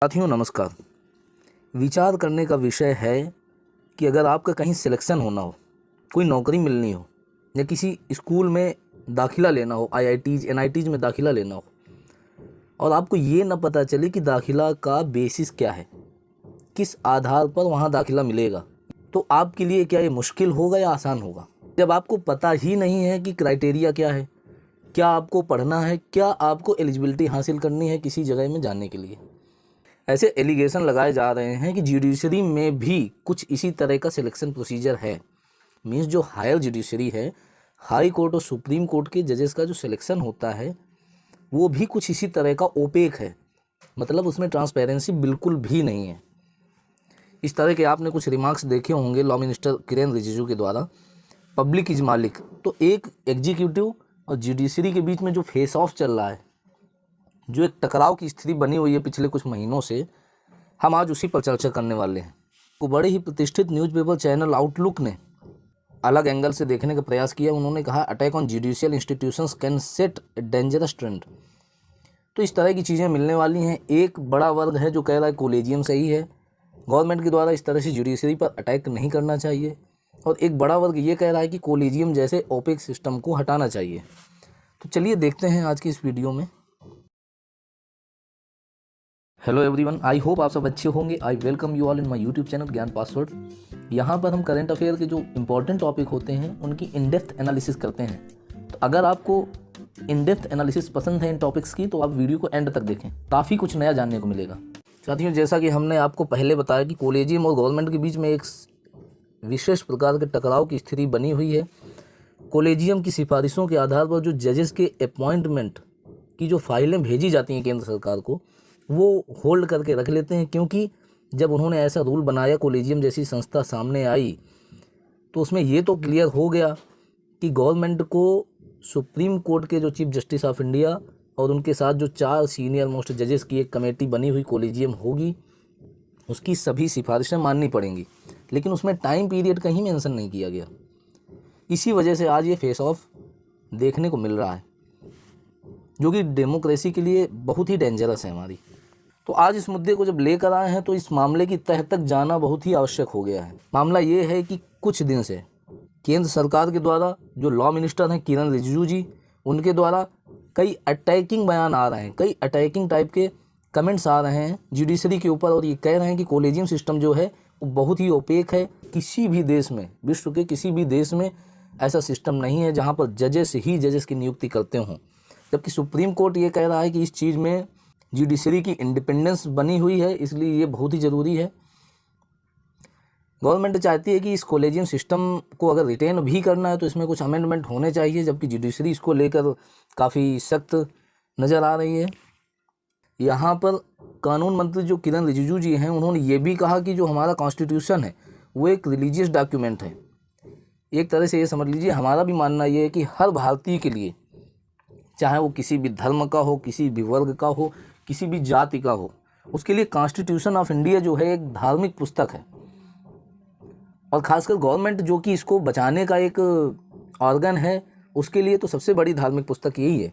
साथियों नमस्कार। विचार करने का विषय है कि अगर आपका कहीं सिलेक्शन होना हो, कोई नौकरी मिलनी हो या किसी स्कूल में दाखिला लेना हो, आईआईटीज़ एनआईटीज़ में दाखिला लेना हो और आपको ये ना पता चले कि दाखिला का बेसिस क्या है, किस आधार पर वहाँ दाखिला मिलेगा, तो आपके लिए क्या ये मुश्किल होगा या आसान होगा। जब आपको पता ही नहीं है कि क्राइटेरिया क्या है, क्या आपको पढ़ना है, क्या आपको एलिजिबिलिटी हासिल करनी है किसी जगह में जाने के लिए। ऐसे एलिगेशन लगाए जा रहे हैं कि जुडिशरी में भी कुछ इसी तरह का सिलेक्शन प्रोसीजर है। मीन्स जो हायर जुडिशरी है, हाई कोर्ट और सुप्रीम कोर्ट के जजेस का जो सिलेक्शन होता है वो भी कुछ इसी तरह का ओपेक है, मतलब उसमें ट्रांसपेरेंसी बिल्कुल भी नहीं है। इस तरह के आपने कुछ रिमार्क्स देखे होंगे लॉ मिनिस्टर किरेन रिजिजू के द्वारा, पब्लिक इज मालिक। तो एक एग्जीक्यूटिव और जुडिशरी के बीच में जो फेस ऑफ चल रहा है, जो एक टकराव की स्थिति बनी हुई है पिछले कुछ महीनों से, हम आज उसी पर चर्चा करने वाले हैं। तो बड़े ही प्रतिष्ठित न्यूज़पेपर चैनल आउटलुक ने अलग एंगल से देखने का प्रयास किया। उन्होंने कहा attack on judicial institutions can set a dangerous trend. तो इस तरह की चीज़ें मिलने वाली हैं। एक बड़ा वर्ग है जो कह रहा है कोलेजियम सही है, गवर्नमेंट के द्वारा इस तरह से जुडिशरी पर अटैक नहीं करना चाहिए, और एक बड़ा वर्ग ये कह रहा है कि कोलेजियम जैसे ओपेक सिस्टम को हटाना चाहिए। तो चलिए देखते हैं आज की इस वीडियो में। हेलो एवरीवन, आई होप आप सब अच्छे होंगे। I welcome you all in my YouTube channel ज्ञान पासवर्ड। यहाँ पर हम करंट अफेयर के जो इंपॉर्टेंट टॉपिक होते हैं उनकी इन डेप्थ एनालिसिस करते हैं। तो अगर आपको इन डेप्थ एनालिसिस पसंद है इन टॉपिक्स की, तो आप वीडियो को एंड तक देखें, काफ़ी कुछ नया जानने को मिलेगा। साथियों, जैसा कि हमने आपको पहले बताया कि कोलेजियम और गवर्नमेंट के बीच में एक विशेष प्रकार के टकराव की स्थिति बनी हुई है। कोलेजियम की सिफारिशों के आधार पर जो जजेस के अपॉइंटमेंट की जो फाइलें भेजी जाती हैं केंद्र सरकार को, वो होल्ड करके रख लेते हैं, क्योंकि जब उन्होंने ऐसा रूल बनाया, कोलेजियम जैसी संस्था सामने आई, तो उसमें ये तो क्लियर हो गया कि गवर्नमेंट को सुप्रीम कोर्ट के जो चीफ जस्टिस ऑफ इंडिया और उनके साथ जो 4 सीनियर मोस्ट जजेस की एक कमेटी बनी हुई कोलेजियम होगी, उसकी सभी सिफारिशें माननी पड़ेंगी। लेकिन उसमें टाइम पीरियड कहीं मेंशन नहीं किया गया। इसी वजह से आज ये फेस ऑफ देखने को मिल रहा है, जो कि डेमोक्रेसी के लिए बहुत ही डेंजरस है हमारी। तो आज इस मुद्दे को जब लेकर आए हैं तो इस मामले की तह तक जाना बहुत ही आवश्यक हो गया है। मामला ये है कि कुछ दिन से केंद्र सरकार के द्वारा जो लॉ मिनिस्टर हैं किरेन रिजिजू जी, उनके द्वारा कई अटैकिंग बयान आ रहे हैं, कई अटैकिंग टाइप के कमेंट्स आ रहे हैं जुडिशरी के ऊपर, और ये कह रहे हैं कि कोलेजियम सिस्टम जो है वो बहुत ही ओपेक है। किसी भी देश में, विश्व के किसी भी देश में ऐसा सिस्टम नहीं है जहाँ पर जजेस ही जजेस की नियुक्ति करते हों। जबकि सुप्रीम कोर्ट ये कह रहा है कि इस चीज़ में जुडिशरी की इंडिपेंडेंस बनी हुई है, इसलिए ये बहुत ही ज़रूरी है। गवर्नमेंट चाहती है कि इस कोलेजियम सिस्टम को अगर रिटेन भी करना है तो इसमें कुछ अमेंडमेंट होने चाहिए, जबकि जुडिशरी इसको लेकर काफ़ी सख्त नज़र आ रही है। यहाँ पर कानून मंत्री जो किरेन रिजिजू जी हैं, उन्होंने ये भी कहा कि जो हमारा कॉन्स्टिट्यूशन है वो एक रिलीजियस डॉक्यूमेंट है। एक तरह से ये समझ लीजिए, हमारा भी मानना ये है कि हर भारतीय के लिए, चाहे वो किसी भी धर्म का हो, किसी भी वर्ग का हो, किसी भी जाति का हो, उसके लिए कॉन्स्टिट्यूशन ऑफ इंडिया जो है एक धार्मिक पुस्तक है। और ख़ासकर गवर्नमेंट जो कि इसको बचाने का एक ऑर्गन है, उसके लिए तो सबसे बड़ी धार्मिक पुस्तक यही है।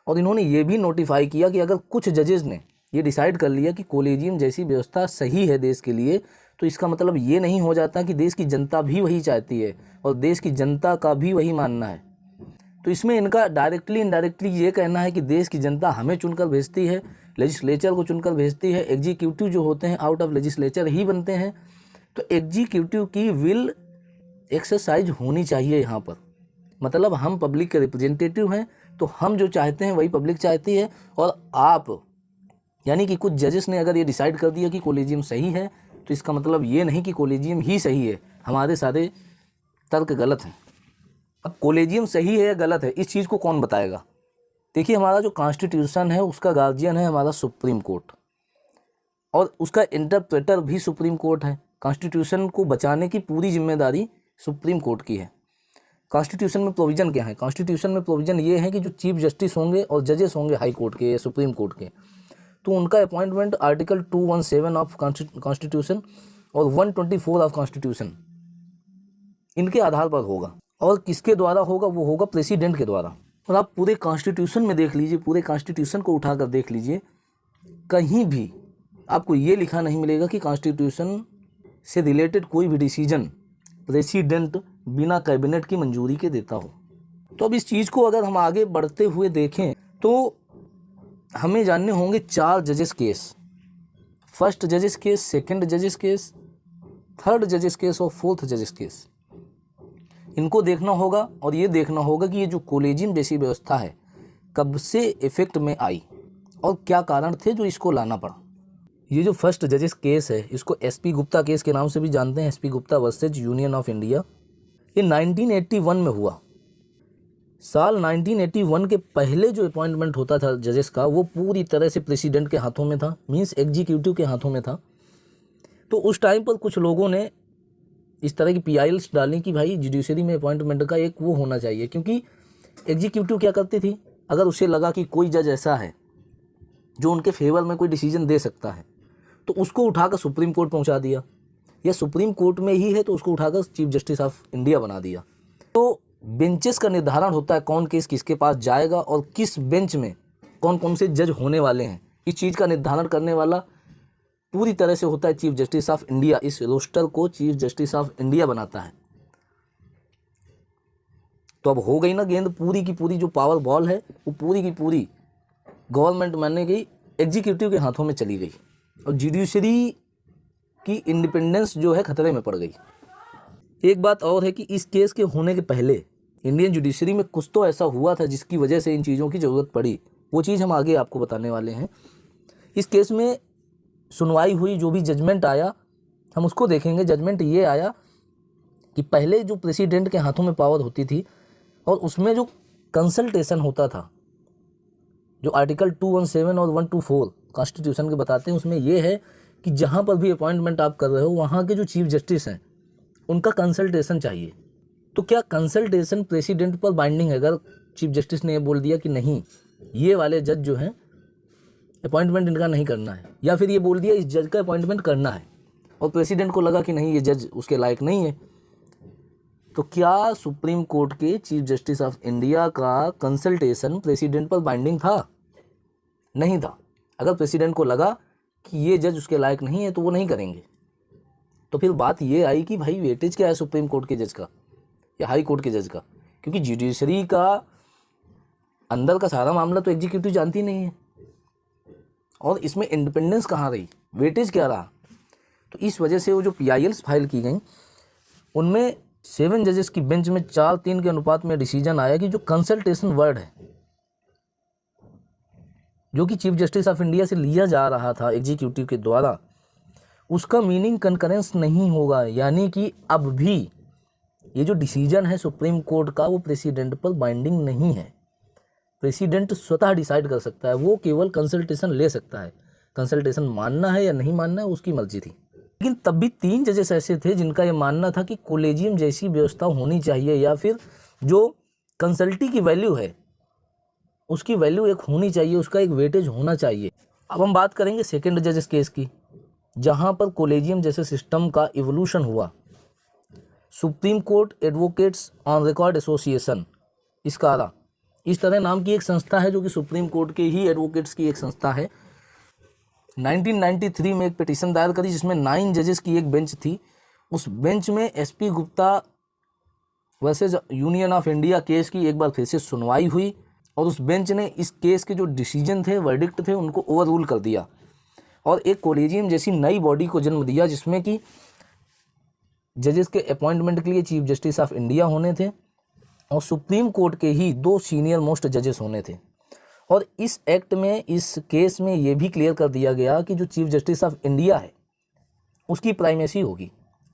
और इन्होंने ये भी नोटिफाई किया कि अगर कुछ जजेस ने ये डिसाइड कर लिया कि कोलेजियम जैसी व्यवस्था सही है देश के लिए, तो इसका मतलब ये नहीं हो जाता कि देश की जनता भी वही चाहती है और देश की जनता का भी वही मानना है। तो इसमें इनका डायरेक्टली इनडायरेक्टली ये कहना है कि देश की जनता हमें चुनकर भेजती है, लेजिस्लेचर को चुनकर भेजती है, एग्जीक्यूटिव जो होते हैं आउट ऑफ लेजिस्लेचर ही बनते हैं। तो एग्जीक्यूटिव की विल एक्सरसाइज होनी चाहिए यहाँ पर। मतलब हम पब्लिक के रिप्रेजेंटेटिव हैं, तो हम जो चाहते हैं वही पब्लिक चाहती है। और आप, यानी कि कुछ जजेस ने अगर ये डिसाइड कर दिया कि कोलेजियम सही है, तो इसका मतलब ये नहीं कि कोलेजियम ही सही है। हमारे सारे तर्क गलत हैं। अब कोलेजियम सही है या गलत है, इस चीज़ को कौन बताएगा? देखिए, हमारा जो कॉन्स्टिट्यूशन है उसका गार्जियन है हमारा सुप्रीम कोर्ट, और उसका इंटरप्रेटर भी सुप्रीम कोर्ट है। कॉन्स्टिट्यूशन को बचाने की पूरी जिम्मेदारी सुप्रीम कोर्ट की है। कॉन्स्टिट्यूशन में प्रोविज़न क्या है? कॉन्स्टिट्यूशन में प्रोविज़न ये है कि जो चीफ जस्टिस होंगे और जजेस होंगे हाई कोर्ट के या सुप्रीम कोर्ट के, तो उनका अपॉइंटमेंट आर्टिकल 217 ऑफ कॉन्स्टिट्यूशन और 124 ऑफ कॉन्स्टिट्यूशन, इनके आधार पर होगा। और किसके द्वारा होगा? वो होगा प्रेसिडेंट के द्वारा। और आप पूरे कॉन्स्टिट्यूशन में देख लीजिए, पूरे कॉन्स्टिट्यूशन को उठाकर देख लीजिए, कहीं भी आपको ये लिखा नहीं मिलेगा कि कॉन्स्टिट्यूशन से रिलेटेड कोई भी डिसीजन प्रेसिडेंट बिना कैबिनेट की मंजूरी के देता हो। तो अब इस चीज़ को अगर हम आगे बढ़ते हुए देखें तो हमें जानने होंगे 4 जजेस केस, फर्स्ट जजेस केस, सेकंड जजेस केस, थर्ड जजेस केस और फोर्थ जजेस केस। इनको देखना होगा और ये देखना होगा कि ये जो कोलेजियम जैसी व्यवस्था है कब से इफेक्ट में आई और क्या कारण थे जो इसको लाना पड़ा। ये जो फर्स्ट जजेस केस है इसको एसपी गुप्ता केस के नाम से भी जानते हैं, SP Gupta versus union of India. ये 1981 में हुआ। साल 1981 के पहले जो अपॉइंटमेंट होता था जजेस का वो पूरी तरह से प्रेसिडेंट के हाथों में था, मींस एग्जीक्यूटिव के हाथों में था। तो उस टाइम पर कुछ लोगों ने इस तरह की पीआईएल्स डाली कि भाई जुडिशरी में अपॉइंटमेंट का एक वो होना चाहिए, क्योंकि एग्जीक्यूटिव क्या करती थी, अगर उसे लगा कि कोई जज ऐसा है जो उनके फेवर में कोई डिसीजन दे सकता है तो उसको उठाकर सुप्रीम कोर्ट पहुंचा दिया, या सुप्रीम कोर्ट में ही है तो उसको उठाकर चीफ जस्टिस ऑफ इंडिया बना दिया। तो बेंचेस का निर्धारण होता है कौन केस किसके पास जाएगा और किस बेंच में कौन कौन से जज होने वाले हैं। इस चीज़ का निर्धारण करने वाला पूरी तरह से होता है चीफ जस्टिस ऑफ इंडिया। इस रोस्टर को चीफ जस्टिस ऑफ इंडिया बनाता है। तो अब हो गई ना गेंद, पूरी की पूरी जो पावर बॉल है वो पूरी की पूरी गवर्नमेंट मानने गई एग्जीक्यूटिव के हाथों में चली गई और जुडिशरी की इंडिपेंडेंस जो है खतरे में पड़ गई। एक बात और है कि इस केस के होने के पहले इंडियन जुडिशरी में कुछ तो ऐसा हुआ था जिसकी वजह से इन चीज़ों की ज़रूरत पड़ी। वो चीज़ हम आगे आपको बताने वाले हैं। इस केस में सुनवाई हुई, जो भी जजमेंट आया हम उसको देखेंगे। जजमेंट ये आया कि पहले जो प्रेसिडेंट के हाथों में पावर होती थी और उसमें जो कंसल्टेशन होता था, जो आर्टिकल 217 और 124 कॉन्स्टिट्यूशन के बताते हैं, उसमें ये है कि जहाँ पर भी अपॉइंटमेंट आप कर रहे हो वहाँ के जो चीफ जस्टिस हैं उनका कंसल्टेशन चाहिए। तो क्या कंसल्टेशन प्रेसिडेंट पर बाइंडिंग है? अगर चीफ जस्टिस ने ये बोल दिया कि नहीं ये वाले जज जो हैं अपॉइंटमेंट इनका नहीं करना है, या फिर ये बोल दिया इस जज का अपॉइंटमेंट करना है और प्रेसिडेंट को लगा कि नहीं ये जज उसके लायक नहीं है, तो क्या सुप्रीम कोर्ट के चीफ जस्टिस ऑफ इंडिया का कंसल्टेशन प्रेसिडेंट पर बाइंडिंग था? नहीं था। अगर प्रेसिडेंट को लगा कि ये जज उसके लायक नहीं है तो वो नहीं करेंगे। तो फिर बात ये आई कि भाई वेटेज क्या है सुप्रीम कोर्ट के जज का या हाई कोर्ट के जज का, क्योंकि जुडिशरी का अंदर का सारा मामला तो एग्जीक्यूटिव जानती नहीं है और इसमें इंडिपेंडेंस कहाँ रही, वेटेज क्या रहा। तो इस वजह से वो जो पीआईएल्स फाइल की गई उनमें 7 जजेस की बेंच में 4-3 के अनुपात में डिसीजन आया कि जो कंसल्टेशन वर्ड है जो कि चीफ जस्टिस ऑफ इंडिया से लिया जा रहा था एग्जीक्यूटिव के द्वारा, उसका मीनिंग कंकरेंस नहीं होगा। यानी कि अब भी ये जो डिसीजन है सुप्रीम कोर्ट का वो प्रेसिडेंट पर बाइंडिंग नहीं है। प्रेसिडेंट स्वतः डिसाइड कर सकता है, वो केवल कंसल्टेशन ले सकता है। कंसल्टेशन मानना है या नहीं मानना है उसकी मर्जी थी। लेकिन तब भी 3 जजेस ऐसे थे जिनका ये मानना था कि कोलेजियम जैसी व्यवस्था होनी चाहिए, या फिर जो कंसल्टी की वैल्यू है उसकी वैल्यू एक होनी चाहिए, उसका एक वेटेज होना चाहिए। अब हम बात करेंगे सेकंड जजेस केस की, जहां पर कोलेजियम जैसे सिस्टम का इवोल्यूशन हुआ। Supreme court advocates on record association, इसकारा, इस तरह नाम की एक संस्था है जो कि सुप्रीम कोर्ट के ही एडवोकेट्स की एक संस्था है। 1993 में एक पिटीशन दायर करी जिसमें 9 जजेस की एक बेंच थी। उस बेंच में SP Gupta versus union of India case की एक बार फिर से सुनवाई हुई और उस बेंच ने इस केस के जो डिसीजन थे, वर्डिक्ट थे, उनको ओवररूल कर दिया और एक कोलेजियम जैसी नई बॉडी को जन्म दिया जिसमें कि जजेस के अपॉइंटमेंट के लिए चीफ जस्टिस ऑफ इंडिया होने थे और सुप्रीम कोर्ट के ही 2 सीनियर मोस्ट जजेस होने थे। और इस एक्ट में, इस केस में ये भी क्लियर कर दिया गया कि जो चीफ जस्टिस ऑफ इंडिया है उसकी प्राइमेसी होगी।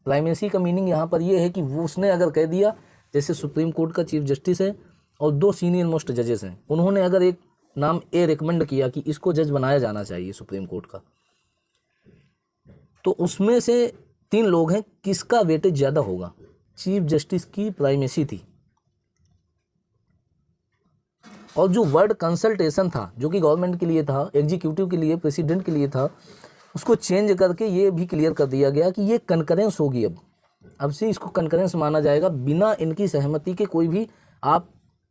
प्राइमेसी का मीनिंग यहाँ पर ये है कि वो उसने अगर कह दिया, जैसे सुप्रीम कोर्ट का चीफ जस्टिस है और 2 सीनियर मोस्ट जजेस हैं, उन्होंने अगर एक नाम ए रिकमेंड किया कि इसको जज बनाया जाना चाहिए सुप्रीम कोर्ट का, तो उसमें से 3 लोग हैं, किसका वेटेज ज़्यादा होगा? चीफ जस्टिस की प्राइमेसी थी। और जो वर्ड कंसल्टेशन था जो कि गवर्नमेंट के लिए था, एग्जीक्यूटिव के लिए, प्रेसिडेंट के लिए था, उसको चेंज करके ये भी क्लियर कर दिया गया कि ये कंकरेंस होगी। अब से इसको कंकरेंस माना जाएगा। बिना इनकी सहमति के कोई भी आप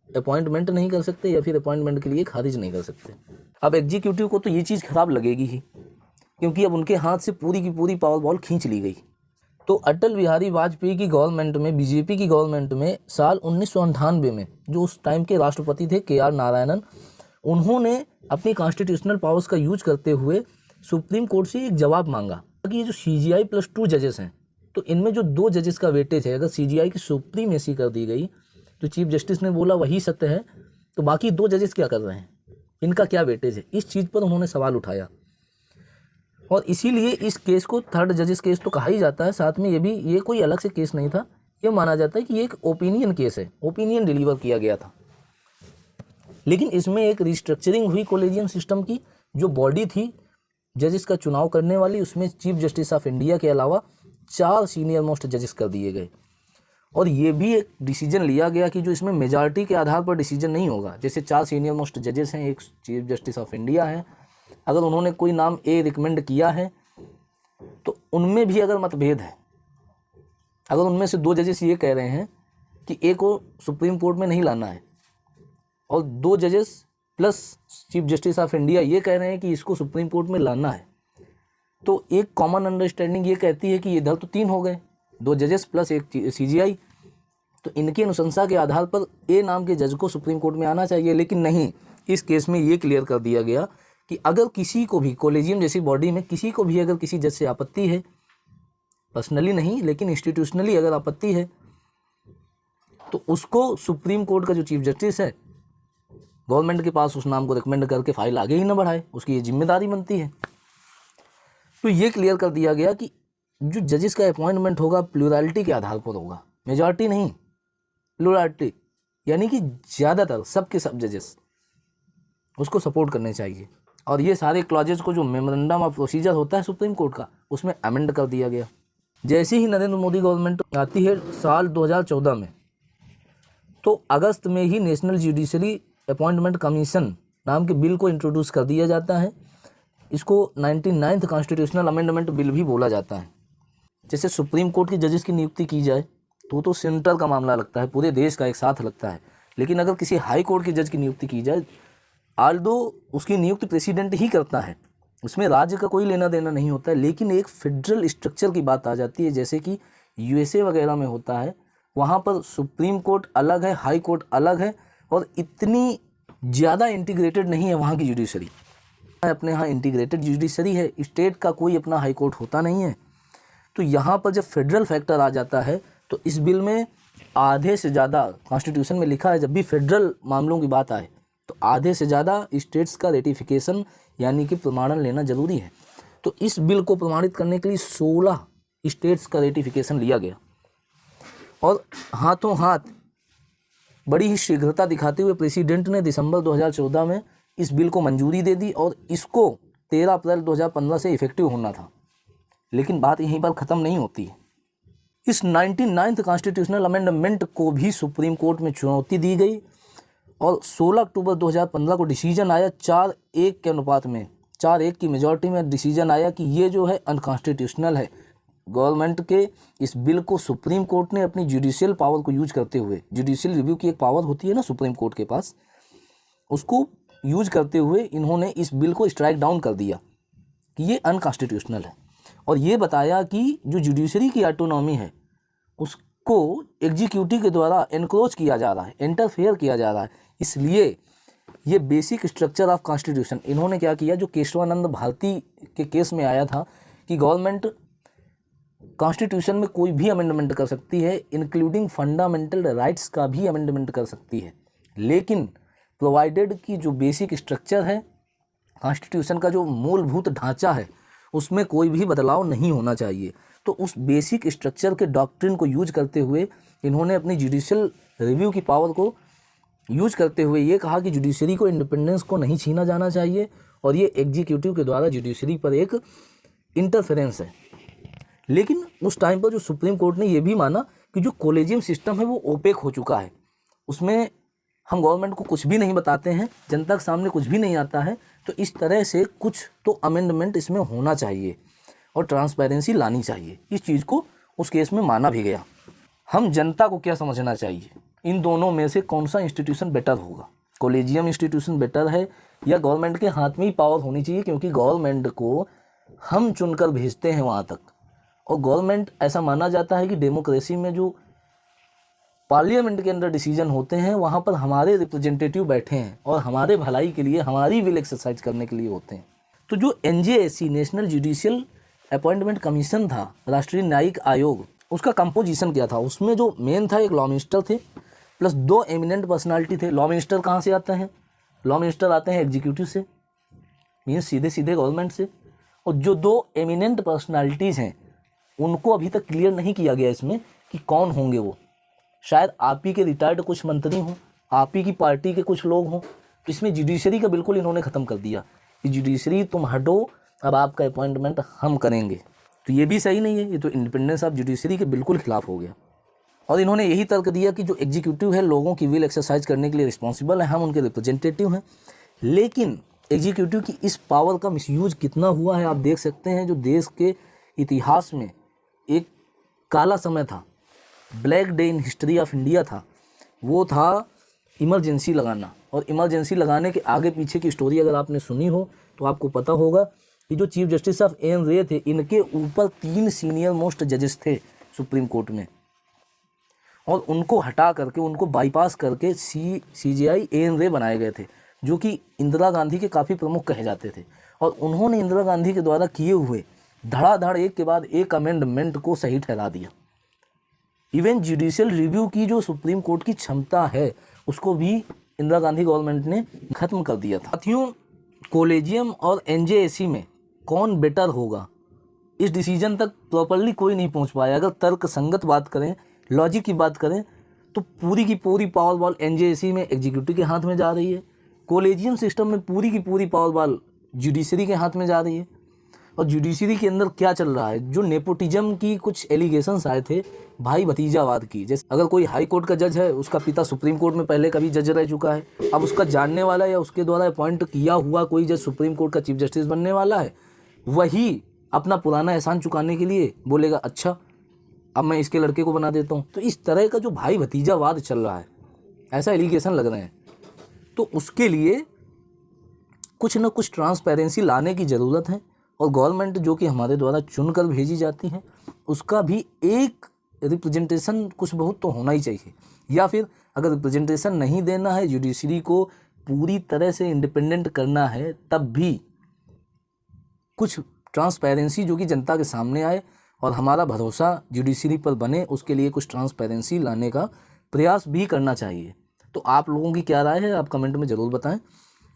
अपॉइंटमेंट नहीं कर सकते या फिर अपॉइंटमेंट के लिए खारिज नहीं कर सकते। अब एग्जीक्यूटिव को तो ये चीज़ खराब लगेगी ही, क्योंकि अब उनके हाथ से पूरी की पूरी पावर बॉल खींच ली गई। तो अटल बिहारी वाजपेयी की गवर्नमेंट में, बीजेपी की गवर्नमेंट में साल 1998 में जो उस टाइम के राष्ट्रपति थे KR नारायणन, उन्होंने अपनी कॉन्स्टिट्यूशनल पावर्स का यूज करते हुए सुप्रीम कोर्ट से एक जवाब मांगा कि ये जो CGI +2 जजेस हैं, तो इनमें जो 2 जजेस का वेटेज है, अगर CGI की सुप्रीमेसी कर दी गई तो चीफ जस्टिस ने बोला वही सत्य है, तो बाकी 2 जजेस क्या कर रहे हैं, इनका क्या वेटेज है, इस चीज़ पर उन्होंने सवाल उठाया। और इसीलिए इस केस को थर्ड जजेस केस तो कहा ही जाता है। साथ में ये कोई अलग से केस नहीं था, ये माना जाता है कि ये एक ओपिनियन केस है, ओपिनियन डिलीवर किया गया था। लेकिन इसमें एक रिस्ट्रक्चरिंग हुई कॉलेजियम सिस्टम की। जो बॉडी थी जजेस का चुनाव करने वाली, उसमें चीफ जस्टिस ऑफ इंडिया के अलावा 4 सीनियर मोस्ट जजेस कर दिए गए। और ये भी एक डिसीजन लिया गया कि जो इसमें मेजॉरिटी के आधार पर डिसीजन नहीं होगा। जैसे 4 सीनियर मोस्ट जजेस हैं, एक चीफ जस्टिस ऑफ इंडिया है, अगर उन्होंने कोई नाम ए रिकमेंड किया है तो उनमें भी अगर मतभेद है, अगर उनमें से 2 जजेस ये कह रहे हैं कि ए को सुप्रीम कोर्ट में नहीं लाना है और 2 जजेस plus chief justice of India ये कह रहे हैं कि इसको सुप्रीम कोर्ट में लाना है, तो एक कॉमन अंडरस्टैंडिंग ये कहती है कि इधर तो 3 हो गए, 2 जजेस प्लस एक CGI, तो इनकी अनुशंसा के आधार पर ए नाम के जज को सुप्रीम कोर्ट में आना चाहिए। लेकिन नहीं, इस केस में ये क्लियर कर दिया गया कि अगर किसी को भी कॉलेजियम जैसी बॉडी में किसी को भी अगर किसी जज से आपत्ति है, पर्सनली नहीं लेकिन इंस्टीट्यूशनली अगर आपत्ति है, तो उसको सुप्रीम कोर्ट का जो चीफ जस्टिस है गवर्नमेंट के पास उस नाम को रिकमेंड करके फाइल आगे ही ना बढ़ाए, उसकी ये जिम्मेदारी बनती है। तो ये क्लियर कर दिया गया कि जो जजेस का अपॉइंटमेंट होगा प्लूरैलिटी के आधार पर होगा, मेजॉरिटी नहीं, प्लूरैलिटी, यानी कि ज़्यादातर सबके सब जजेस उसको सपोर्ट करने चाहिए। और ये सारे क्लॉजेस को जो मेमोरेंडम ऑफ प्रोसीजर होता है सुप्रीम कोर्ट का, उसमें अमेंड कर दिया गया। जैसे ही नरेंद्र मोदी गवर्नमेंट आती है साल 2014 में, तो अगस्त में ही नेशनल जुडिशरी अपॉइंटमेंट कमीशन नाम के बिल को इंट्रोड्यूस कर दिया जाता है। इसको 99th कॉन्स्टिट्यूशनल अमेंडमेंट बिल भी बोला जाता है। जैसे सुप्रीम कोर्ट के जजेस की नियुक्ति की जाए तो सेंटर का मामला लगता है, पूरे देश का एक साथ लगता है। लेकिन अगर किसी हाई कोर्ट के जज की नियुक्ति की जाए, आल्दो उसकी नियुक्ति प्रेसिडेंट ही करता है, उसमें राज्य का कोई लेना देना नहीं होता है, लेकिन एक फेडरल स्ट्रक्चर की बात आ जाती है, जैसे कि USA वगैरह में होता है। वहाँ पर सुप्रीम कोर्ट अलग है, हाई कोर्ट अलग है, और इतनी ज़्यादा इंटीग्रेटेड नहीं है वहाँ की जुडिशरी। अपने यहाँ इंटीग्रेटेड जुडिशरी है, स्टेट का कोई अपना हाई कोर्ट होता नहीं है। तो यहाँ पर जब फेडरल फैक्टर आ जाता है, तो इस बिल में आधे से ज़्यादा, कॉन्स्टिट्यूशन में लिखा है जब भी फेडरल मामलों की बात आए तो आधे से ज़्यादा स्टेट्स का रेटिफिकेशन यानी कि प्रमाणन लेना जरूरी है। तो इस बिल को प्रमाणित करने के लिए 16 स्टेट्स का रेटिफिकेशन लिया गया, और हाथों हाथ बड़ी ही शीघ्रता दिखाते हुए प्रेसिडेंट ने दिसंबर 2014 में इस बिल को मंजूरी दे दी, और इसको 13 अप्रैल 2015 से इफेक्टिव होना था। लेकिन बात यहीं पर ख़त्म नहीं होती है। इस 99th कॉन्स्टिट्यूशनल अमेंडमेंट को भी सुप्रीम कोर्ट में चुनौती दी गई, और 16 अक्टूबर 2015 को डिसीजन आया 4-1 के अनुपात में, 4-1 की मेजॉरिटी में डिसीजन आया कि ये जो है अनकॉन्स्टिट्यूशनल है। गवर्नमेंट के इस बिल को सुप्रीम कोर्ट ने अपनी जुडिशियल पावर को यूज करते हुए, जुडिशियल रिव्यू की एक पावर होती है ना सुप्रीम कोर्ट के पास, उसको यूज करते हुए इन्होंने इस बिल को स्ट्राइक डाउन कर दिया कि ये अनकॉन्स्टिट्यूशनल है, और ये बताया कि जो जुडिशरी की ऑटोनॉमी है उसको एग्जीक्यूटिव के द्वारा एनक्रोच किया जा रहा है, इंटरफेयर किया जा रहा है। इसलिए ये बेसिक स्ट्रक्चर ऑफ कॉन्स्टिट्यूशन इन्होंने क्या किया, जो केशवानंद भारती के केस में आया था कि गवर्नमेंट कॉन्स्टिट्यूशन में कोई भी अमेंडमेंट कर सकती है, इंक्लूडिंग फंडामेंटल राइट्स का भी अमेंडमेंट कर सकती है, लेकिन प्रोवाइडेड की जो बेसिक स्ट्रक्चर है कॉन्स्टिट्यूशन का, जो मूलभूत ढांचा है, उसमें कोई भी बदलाव नहीं होना चाहिए। तो उस बेसिक स्ट्रक्चर के डॉक्ट्रिन को यूज करते हुए इन्होंने अपनी जुडिशियल रिव्यू की पावर को यूज करते हुए ये कहा कि जुडिशरी को इंडिपेंडेंस को नहीं छीना जाना चाहिए, और ये एग्जीक्यूटिव के द्वारा जुडिशरी पर एक इंटरफेरेंस है। लेकिन उस टाइम पर जो सुप्रीम कोर्ट ने ये भी माना कि जो कॉलेजियम सिस्टम है वो ओपेक हो चुका है, उसमें हम गवर्नमेंट को कुछ भी नहीं बताते हैं, जनता के सामने कुछ भी नहीं आता है, तो इस तरह से कुछ तो अमेंडमेंट इसमें होना चाहिए और ट्रांसपेरेंसी लानी चाहिए। इस चीज़ को उस केस में माना भी गया। हम जनता को क्या समझना चाहिए, इन दोनों में से कौन सा इंस्टीट्यूशन बेटर होगा, कॉलेजियम इंस्टीट्यूशन बेटर है या गवर्नमेंट के हाथ में ही पावर होनी चाहिए? क्योंकि गवर्नमेंट को हम चुनकर भेजते हैं वहाँ तक। और गवर्नमेंट, ऐसा माना जाता है कि डेमोक्रेसी में जो पार्लियामेंट के अंदर डिसीजन होते हैं वहाँ पर हमारे रिप्रेजेंटेटिव बैठे हैं और हमारे भलाई के लिए, हमारी विल एक्सरसाइज करने के लिए होते हैं। तो जो NJSC national judicial appointment commission था, राष्ट्रीय न्यायिक आयोग, उसका कंपोजिशन क्या था? उसमें जो मेन था, एक लॉ मिनिस्टर थे प्लस 2 एमिनेंट पर्सनालिटी थे। लॉ मिनिस्टर कहाँ से आते हैं? लॉ मिनिस्टर आते हैं एग्जीक्यूटिव से, मीन्स सीधे सीधे गवर्नमेंट से। और जो 2 एमिनेंट पर्सनालिटीज़ हैं उनको अभी तक क्लियर नहीं किया गया इसमें कि कौन होंगे वो। शायद आप ही के रिटायर्ड कुछ मंत्री हों, आप ही की पार्टी के कुछ लोग हों। तो इसमें जुडिशरी का बिल्कुल इन्होंने ख़त्म कर दिया कि जुडिशरी तुम हटो, अब आपका अपॉइंटमेंट हम करेंगे। तो ये भी सही नहीं है, ये तो इंडिपेंडेंस ऑफ जुडिशरी के बिल्कुल खिलाफ हो गया। और इन्होंने यही तर्क दिया कि जो एग्जीक्यूटिव है लोगों की विल एक्सरसाइज करने के लिए रिस्पॉन्सिबल है, हम उनके रिप्रेजेंटेटिव हैं। लेकिन एग्जीक्यूटिव की इस पावर का मिसयूज कितना हुआ है आप देख सकते हैं। जो देश के इतिहास में एक काला समय था, black day in history of India था, वो था इमरजेंसी लगाना। और इमरजेंसी लगाने के आगे पीछे की स्टोरी अगर आपने सुनी हो तो आपको पता होगा कि जो चीफ जस्टिस ऑफ एन रे थे, इनके ऊपर 3 सीनियर मोस्ट जजेस थे सुप्रीम कोर्ट में, और उनको हटा करके, उनको बाईपास करके CJI एन रे बनाए गए थे, जो कि इंदिरा गांधी के काफ़ी प्रमुख कहे जाते थे। और उन्होंने इंदिरा गांधी के द्वारा किए हुए धड़ाधड़ एक के बाद एक अमेंडमेंट को सही ठहरा दिया। इवन जुडिशियल रिव्यू की जो सुप्रीम कोर्ट की क्षमता है उसको भी इंदिरा गांधी गवर्नमेंट ने ख़त्म कर दिया था। साथियों, कॉलेजियम और NJSC में कौन बेटर होगा, इस डिसीजन तक प्रॉपरली कोई नहीं पहुंच पाया। अगर तर्क संगत बात करें, लॉजिक की बात करें, तो पूरी की पूरी पावर बॉल NJSC में एग्जीक्यूटिव के हाथ में जा रही है। कॉलेजियम सिस्टम में पूरी की पूरी पावर बॉल जुडिशरी के हाथ में जा रही है। और जुडिशरी के अंदर क्या चल रहा है, जो नेपोटिज्म की कुछ एलिगेशंस आए थे, भाई भतीजावाद की, जैसे अगर कोई हाई कोर्ट का जज है, उसका पिता सुप्रीम कोर्ट में पहले कभी जज रह चुका है, अब उसका जानने वाला या उसके द्वारा अपॉइंट किया हुआ कोई जज सुप्रीम कोर्ट का चीफ जस्टिस बनने वाला है, वही अपना पुराना एहसान चुकाने के लिए बोलेगा अच्छा अब मैं इसके लड़के को बना देता हूँ। तो इस तरह का जो भाई भतीजावाद चल रहा है, ऐसा एलिगेशन लग रहे हैं, तो उसके लिए कुछ ना कुछ ट्रांसपेरेंसी लाने की ज़रूरत है। और गवर्नमेंट जो कि हमारे द्वारा चुनकर भेजी जाती है, उसका भी एक रिप्रेजेंटेशन कुछ बहुत तो होना ही चाहिए। या फिर अगर रिप्रेजेंटेशन नहीं देना है, जुडिशरी को पूरी तरह से इंडिपेंडेंट करना है, तब भी कुछ ट्रांसपेरेंसी जो कि जनता के सामने आए और हमारा भरोसा जुडिशरी पर बने, उसके लिए कुछ ट्रांसपेरेंसी लाने का प्रयास भी करना चाहिए। तो आप लोगों की क्या राय है, आप कमेंट में ज़रूर बताएं।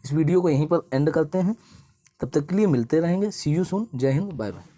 इस वीडियो को यहीं पर एंड करते हैं, तब तक के लिए मिलते रहेंगे। सी यू सून। जय हिंद, बाय बाय।